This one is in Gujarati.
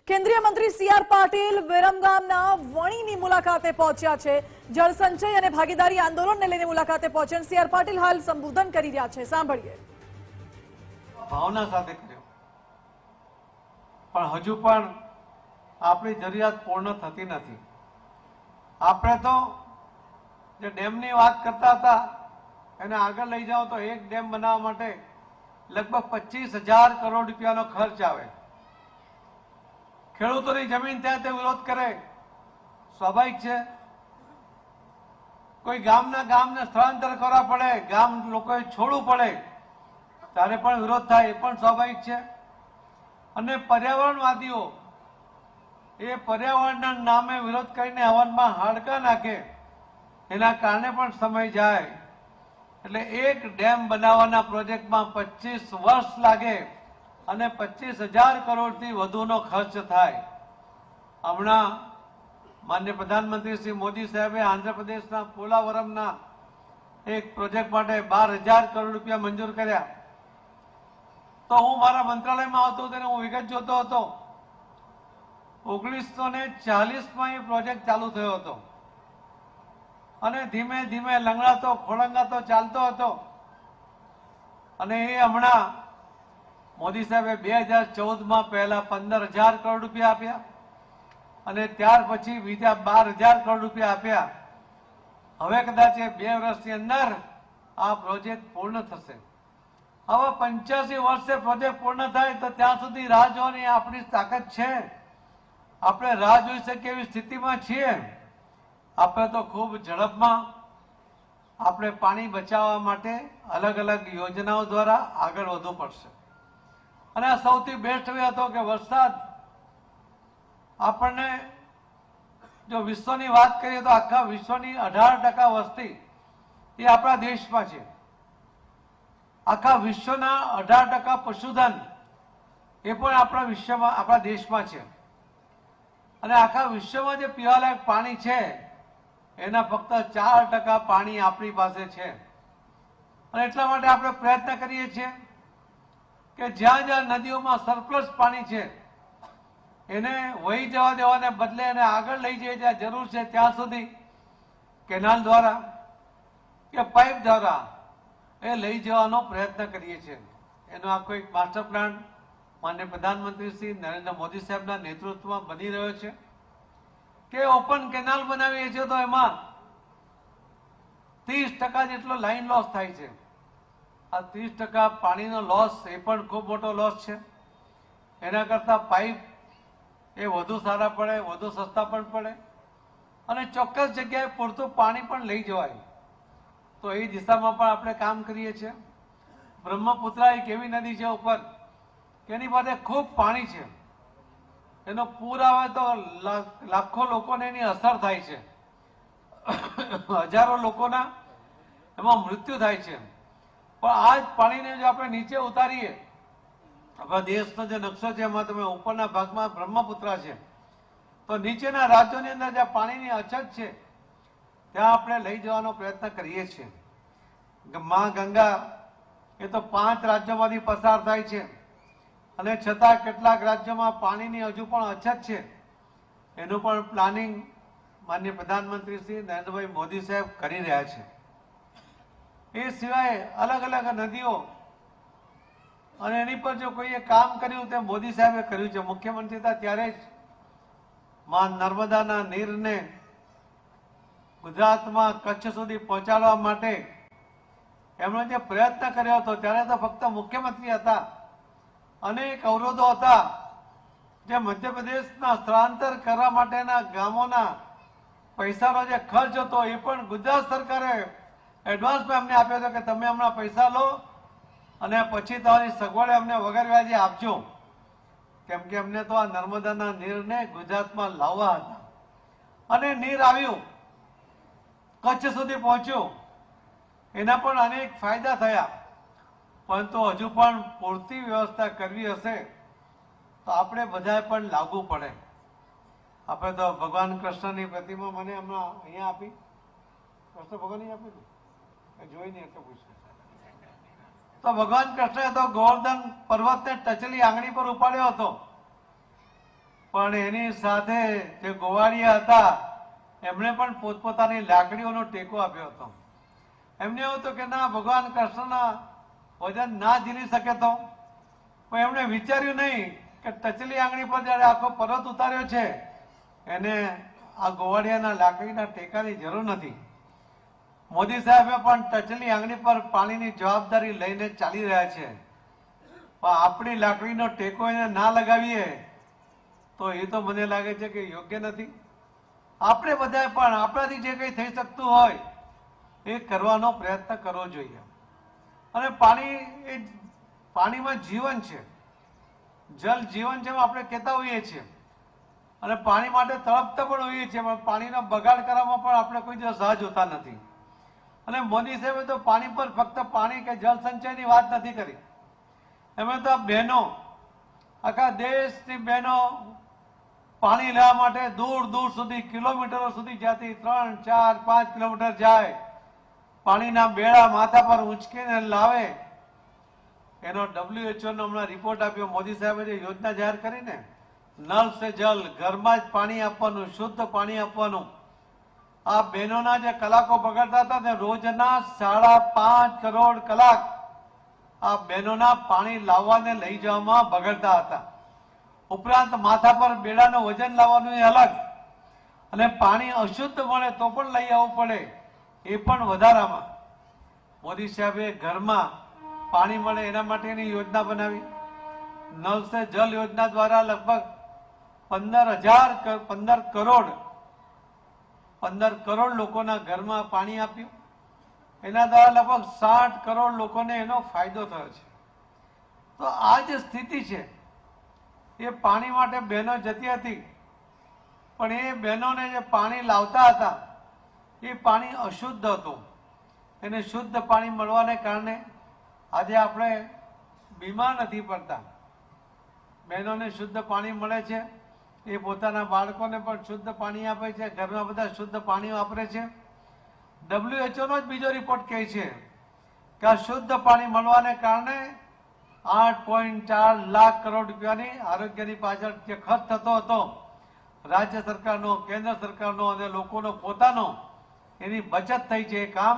કેન્દ્રીય મંત્રી સી.આર. પાટીલ વિરમગામના વણીની મુલાકાતે પહોંચ્યા છે। જળસંચય અને ભાગીદારી આંદોલનને લઈને મુલાકાતે પહોંચ્યા સી.આર. પાટીલ હાલ સંબોધન કરી રહ્યા છે। સાંભળીએ। ભાવના સાથે કર્યો, પણ હજુ પણ આપણી જરૂરિયાત પૂર્ણ થતી નથી। આપણે તો જે ડેમની વાત કરતા હતા એને આગળ લઈ જાઓ તો એક ડેમ બનાવવા માટે લગભગ 25,000 કરોડ રૂપિયાનો ખર્ચ આવે। ખેડૂતોની જમીન ત્યાં તે વિરોધ કરે, સ્વાભાવિક છે। કોઈ ગામને સ્થળાંતર કરવા પડે, ગામ લોકોએ છોડવું પડે ત્યારે પણ વિરોધ થાય, એ પણ સ્વાભાવિક છે। અને પર્યાવરણવાદીઓ એ પર્યાવરણના નામે વિરોધ કરીને હવનમાં હાડકા નાખે, એના કારણે પણ સમય જાય। એટલે એક ડેમ બનાવવાના પ્રોજેક્ટમાં 25 વર્ષ લાગે અને 25,000 કરોડથી વધુનો ખર્ચ થાય। હમણાં માનનીય પ્રધાનમંત્રી શ્રી મોદી સાહેબે આંધ્રપ્રદેશના પોલાવરમના એક પ્રોજેક્ટ માટે 12,000 કરોડ રૂપિયા મંજૂર કર્યા। તો હું મારા મંત્રાલયમાં આવતો તેને હું વિગત જોતો હતો। 1940માં એ પ્રોજેક્ટ ચાલુ થયો હતો અને ધીમે ધીમે લંગડાતો ખોળંગાતો ચાલતો હતો અને એ હમણાં મોદી સાહેબે 2014માં પહેલા 15,000 કરોડ રૂપિયા આપ્યા અને ત્યાર પછી બીજા 12,000 કરોડ રૂપિયા આપ્યા। હવે કદાચ એ 2 વર્ષની અંદર આ પ્રોજેક્ટ પૂર્ણ થશે। હવે 85 વર્ષે પ્રોજેક્ટ પૂર્ણ થાય તો ત્યાં સુધી રાહ જોવાની આપણી તાકાત છે? આપણે રાહ જોઈ શકીએ એવી સ્થિતિમાં છીએ? આપણે તો ખૂબ ઝડપમાં આપણે પાણી બચાવવા માટે અલગ અલગ યોજનાઓ દ્વારા આગળ વધવું પડશે। અને આ સૌથી બેસ્ટ વે હતો કે વરસાદ આપણને, જો વિશ્વની વાત કરીએ તો આખા વિશ્વની 18% વસ્તી એ આપણા દેશમાં છે। આખા વિશ્વના 18% પશુધન એ પણ આપણા દેશમાં છે। અને આખા વિશ્વમાં જે પીવાલાયક પાણી છે એના ફક્ત 4% પાણી આપણી પાસે છે। અને એટલા માટે આપણે પ્રયત્ન કરીએ છીએ કે જ્યાં જ્યાં નદીઓમાં સરપ્લસ પાણી છે એને વહી જવા દેવાને બદલે એને આગળ લઈ જઈએ, જ્યાં જરૂર છે ત્યાં સુધી કેનાલ દ્વારા કે પાઇપ દ્વારા એ લઈ જવાનો પ્રયત્ન કરીએ છીએ। એનો આખો એક માસ્ટર પ્લાન માનનીય પ્રધાનમંત્રી શ્રી નરેન્દ્ર મોદી સાહેબના નેતૃત્વમાં બની રહ્યો છે કે ઓપન કેનાલ બનાવીએ છીએ તો એમાં 30% જેટલો લાઈન લોસ થાય છે। આ 30% પાણીનો લોસ એ પણ ખૂબ મોટો લોસ છે। એના કરતાં પાઇપ એ વધુ સારા પડે, વધુ સસ્તા પણ પડે અને ચોક્કસ જગ્યાએ પૂરતું પાણી પણ લઈ જવાય। તો એ દિશામાં પણ આપણે કામ કરીએ છીએ। બ્રહ્મપુત્રા એક એવી નદી છે ઉપર કે એની પાસે ખૂબ પાણી છે, એનો પૂર આવે તો લાખો લોકોને એની અસર થાય છે, હજારો લોકોના એમાં મૃત્યુ થાય છે। પણ આ જ પાણીને જો આપણે નીચે ઉતારીએ, આપણા દેશનો જે નકશો છે એમાં તમે ઉપરના ભાગમાં બ્રહ્મપુત્રા છે, તો નીચેના રાજ્યોની અંદર જ્યાં પાણીની અછત છે ત્યાં આપણે લઈ જવાનો પ્રયત્ન કરીએ છીએ। મા ગંગા એ તો 5 રાજ્યોમાંથી પસાર થાય છે અને છતાં કેટલાક રાજ્યોમાં પાણીની હજુ પણ અછત છે। એનું પણ પ્લાનિંગ માનનીય પ્રધાનમંત્રી શ્રી નરેન્દ્રભાઈ મોદી સાહેબ કરી રહ્યા છે। એ સિવાય અલગ અલગ નદીઓ અને એની પર જો કોઈએ કામ કર્યું તે મોદી સાહેબે કર્યું છે। મુખ્યમંત્રી હતા ત્યારે જ માં નર્મદાના નીરને ગુજરાતમાં કચ્છ સુધી પહોંચાડવા માટે એમણે જે પ્રયત્ન કર્યો હતો ત્યારે તો ફક્ત મુખ્યમંત્રી હતા, અનેક અવરોધો હતા। જે મધ્યપ્રદેશના સ્થળાંતર કરવા માટેના ગામોના પૈસાનો જે ખર્ચ હતો એ પણ ગુજરાત સરકારે એડવાન્સમાં અમને આપ્યો હતો કે તમે હમણાં પૈસા લો અને પછી તમારી સગવડ અમને વગર વ્યાજે આપજો, કેમ કે અમને તો આ નર્મદાના નીરને ગુજરાતમાં લાવવા હતા। અને નીર આવ્યું, કચ્છ સુધી પહોંચ્યું, એના પણ અનેક ફાયદા થયા। પરંતુ હજુ પણ પૂરતી વ્યવસ્થા કરવી હશે તો આપણે બધાએ પણ લાગવું પડે। આપણે તો ભગવાન કૃષ્ણની પ્રતિમા મને હમણાં અહીંયા આપી, કૃષ્ણ ભગવાન આપી જોઈ નહીં એટલે પૂછ્યું તો ભગવાન કૃષ્ણએ તો ગોવર્ધન પર્વતને ટચલી આંગળી પર ઉપાડ્યો હતો પણ એની સાથે જે ગોવાળિયા હતા એમણે પણ પોતપોતાની લાકડીઓનો ટેકો આપ્યો હતો. એમને એવું હતું કે ના, ભગવાન કૃષ્ણના વજન ના ઝીલી શકે તો, પણ એમણે વિચાર્યું નહીં કે ટચલી આંગળી પર જયારે આખો પર્વત ઉતાર્યો છે એને આ ગોવાળિયાના લાકડીના ટેકાની જરૂર નથી. મોદી સાહેબે પણ ટચલી આંગળી પર પાણીની જવાબદારી લઈને ચાલી રહ્યા છે, પણ આપણી લાકડીનો ટેકો એને ના લગાવીએ તો એ તો મને લાગે છે કે યોગ્ય નથી. આપણે બધાએ પણ આપણાથી જે કંઈ થઈ શકતું હોય એ કરવાનો પ્રયત્ન કરવો જોઈએ. અને પાણીમાં જીવન છે, જલ જીવન છે આપણે કહેતા હોઈએ છીએ, અને પાણી માટે તડપતા પણ હોઈએ છીએ, પણ પાણીનો બગાડ કરવામાં પણ આપણે કોઈ દિવસ રાહ જોતા નથી. અને મોદી સાહેબે તો પાણી પર ફક્ત પાણી કે જળ સંચયની વાત નથી કરી, એમણે તો બહેનો, આખા દેશની બહેનો પાણી લેવા માટે દૂર દૂર સુધી, કિલોમીટરો સુધી, જ્યાંથી 3, 4, 5 કિલોમીટર જાય, પાણીના બેડા માથા પર ઉંચકીને લાવે. એનો WHO નો હમણાં રિપોર્ટ આપ્યો. મોદી સાહેબે જે યોજના જાહેર કરીને, નલ સે જલ, ઘરમાં જ પાણી આપવાનું, શુદ્ધ પાણી આપવાનું. આ બહેનોના જે કલાકો બગડતા હતા ને, રોજના 5.5 કરોડ કલાક આ બહેનોના પાણી લાવવાને લઈ જવામાં બગડતા હતા. ઉપરાંત માથા પર બેડાનું વજન લાવવાનું એ અલગ, અને પાણી અશુદ્ધ મળે તો પણ લઈ આવવું પડે એ પણ વધારામાં. મોદી સાહેબે ઘરમાં પાણી મળે એના માટેની યોજના બનાવી. નલ સે જલ યોજના દ્વારા લગભગ 15 કરોડ લોકોના ઘરમાં પાણી આપ્યું. એના દ્વારા લગભગ 60 કરોડ લોકોને એનો ફાયદો થયો છે. તો આ જે સ્થિતિ છે એ પાણી માટે બહેનો જતી હતી, પણ એ બહેનોને જે પાણી લાવતા હતા એ પાણી અશુદ્ધ હતું. એને શુદ્ધ પાણી મળવાને કારણે આજે આપણે બીમાર નથી પડતા. બહેનોને શુદ્ધ પાણી મળે છે, એ પોતાના બાળકોને પણ શુદ્ધ પાણી આપે છે, ઘરમાં બધા શુદ્ધ પાણી વાપરે છે. WHO નો જ બીજો રિપોર્ટ કહે છે કે આ શુદ્ધ પાણી મળવાને કારણે 8.4 લાખ કરોડ રૂપિયાની આરોગ્યની પાછળ જે ખર્ચ થતો હતો, રાજ્ય સરકારનો, કેન્દ્ર સરકારનો અને લોકોનો પોતાનો, એની બચત થઈ છે. એ કામ